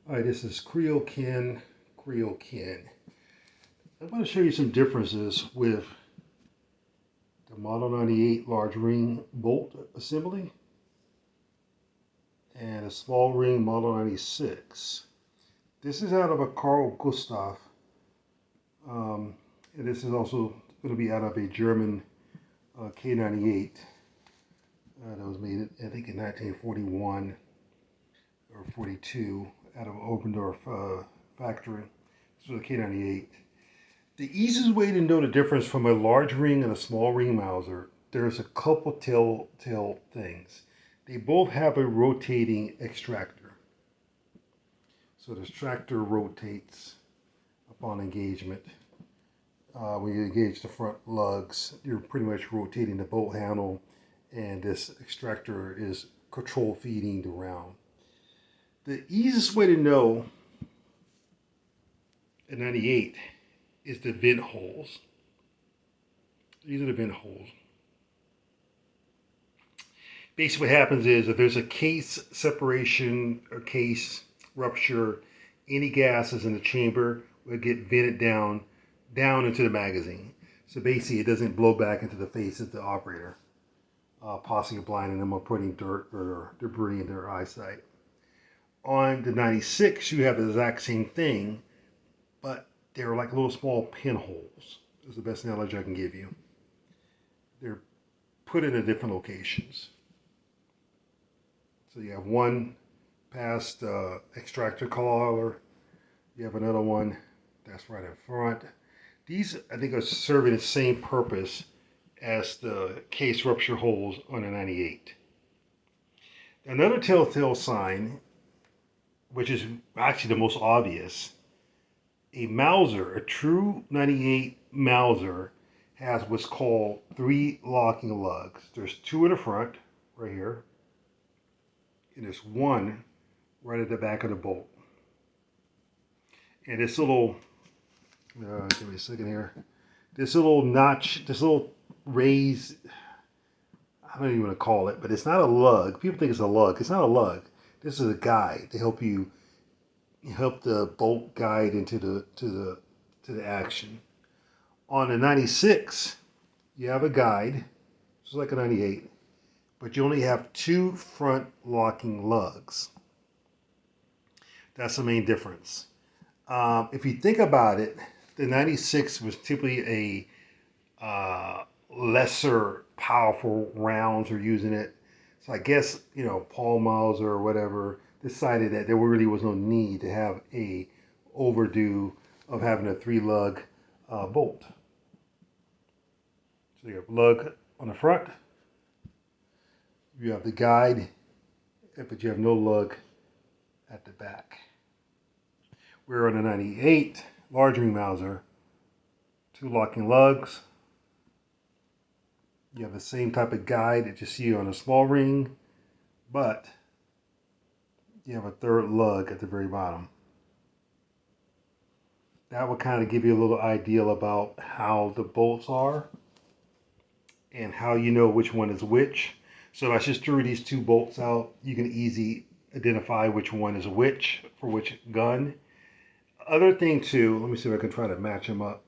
Hi, this is Creole Ken. I'm going to show you some differences with the Model 98 large ring bolt assembly and a small ring Model 96. This is out of a Carl Gustav, and this is also going to be out of a German K98 that was made, I think, in 1941 or 42 out of Obendorf factory. This was a K98. The easiest way to know the difference from a large ring and a small ring Mauser, there's a couple telltale things. They both have a rotating extractor. So the extractor rotates upon engagement. When you engage the front lugs, you're pretty much rotating the bolt handle, and this extractor is control feeding the round. The easiest way to know a 98 is the vent holes. These are the vent holes. Basically what happens is if there's a case separation or case rupture, any gases in the chamber will get vented down into the magazine. So basically it doesn't blow back into the face of the operator, possibly blinding them or putting dirt or debris in their eyesight. On the 96, you have the exact same thing, but they're like little small pinholes. Is the best analogy I can give you. They're put in different locations. So you have one past extractor collar. You have another one that's right in front. These, I think, are serving the same purpose as the case rupture holes on a 98. Another telltale sign, which is actually the most obvious, a Mauser, a true 98 Mauser, has what's called 3 locking lugs. There's 2 in the front, right here, and there's 1 right at the back of the bolt. And this little, give me a second here, this little notch, this little raise, I don't even want to call it, but it's not a lug. People think it's a lug. It's not a lug. This is a guide to help the bolt guide into the action. On a 96, you have a guide, just like a 98, but you only have 2 front locking lugs. That's the main difference. If you think about it, the 96 was typically a lesser powerful rounds are using it. So I guess, Paul Mauser or whatever decided that there really was no need to have a overdue of having a 3 lug bolt. So you have lug on the front, you have the guide, but you have no lug at the back. We're on a 98 large ring Mauser, 2 locking lugs. You have the same type of guide that you see on a small ring, but you have a 3rd lug at the very bottom. That will kind of give you a little idea about how the bolts are and how you know which one is which. So if I just threw these 2 bolts out, you can easily identify which one is which for which gun. Other thing too, let me see if I can try to match them up.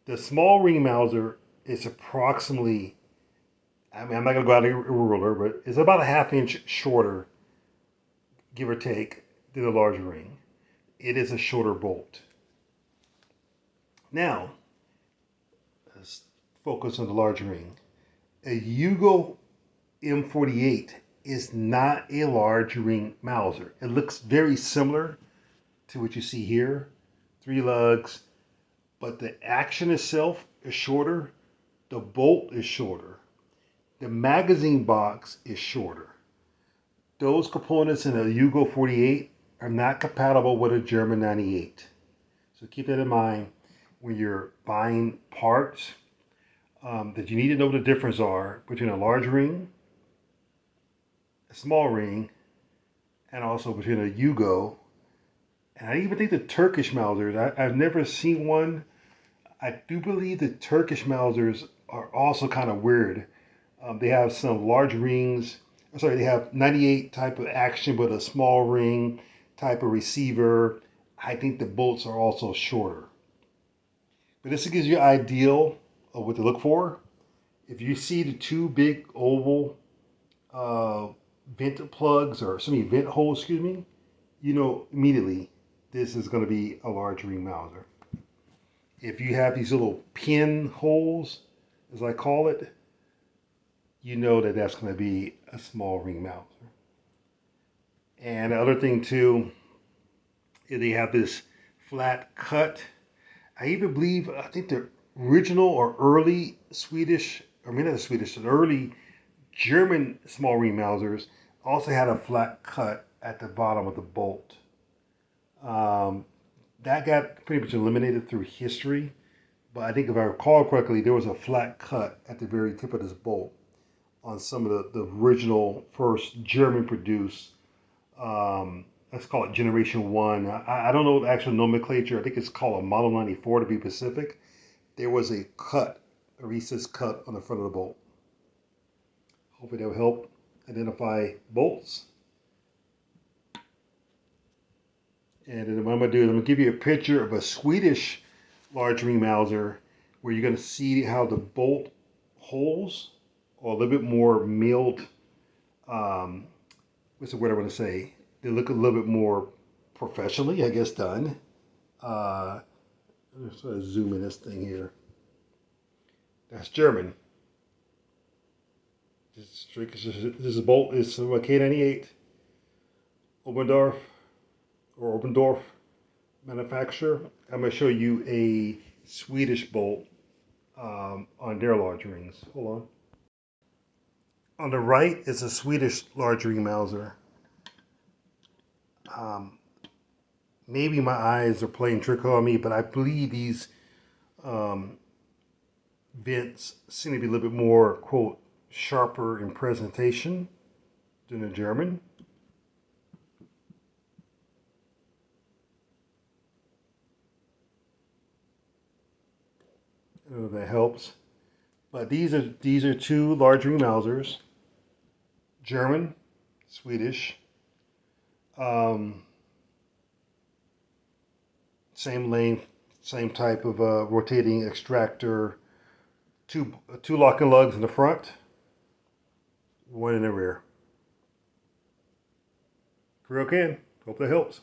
The small ring Mauser is approximately, I'm not going to go out a ruler, but it's about a 1/2 inch shorter, give or take, than a large ring. It is a shorter bolt. Now, let's focus on the large ring. A Yugo M48 is not a large ring Mauser. It looks very similar to what you see here, 3 lugs, but the action itself is shorter, the bolt is shorter, the magazine box is shorter. Those components in a Yugo 48 are not compatible with a German 98. So keep that in mind when you're buying parts, that you need to know what the difference are between a large ring, a small ring, and also between a Yugo. And I even think the Turkish Mausers, I've never seen one. I do believe the Turkish Mausers are also kind of weird. They have some large rings, sorry, they have 98 type of action, but a small ring type of receiver. I think the bolts are also shorter. But this gives you an idea of what to look for. If you see the two big oval uh, vent plugs, or vent holes, excuse me, you know immediately this is going to be a large ring Mauser. If you have these little pin holes, as I call it, you know that that's going to be a small ring Mauser. And the other thing too, is they have this flat cut. I even believe, I think the original or early Swedish, or maybe not Swedish, the early German small ring Mausers also had a flat cut at the bottom of the bolt. Um, that got pretty much eliminated through history, but I think if I recall correctly, there was a flat cut at the very tip of this bolt on some of the original first German produced, let's call it Generation 1. I don't know the actual nomenclature. I think it's called a Model 94 to be specific. There was a cut, a recessed cut on the front of the bolt. Hopefully that will help identify bolts. And then what I'm going to do is I'm going to give you a picture of a Swedish large ring Mauser where you're going to see how the bolt holes are a little bit more milled. What's the word I want to say? They look a little bit more professionally, I guess, done. Let's sort of zoom in this thing here. That's German. This bolt is from a K98 Obendorf or Obendorf manufacturer. I'm going to show you a Swedish bolt on their large rings. Hold on. On the right is a Swedish large ring Mauser. Maybe my eyes are playing trick on me, but I believe these vents seem to be a little bit more, quote, sharper in presentation than the German. I don't know if that helps. But these are two large ring Mausers, German, Swedish. Same length, same type of rotating extractor. Two locking lugs in the front, one in the rear. Real can. Hope that helps.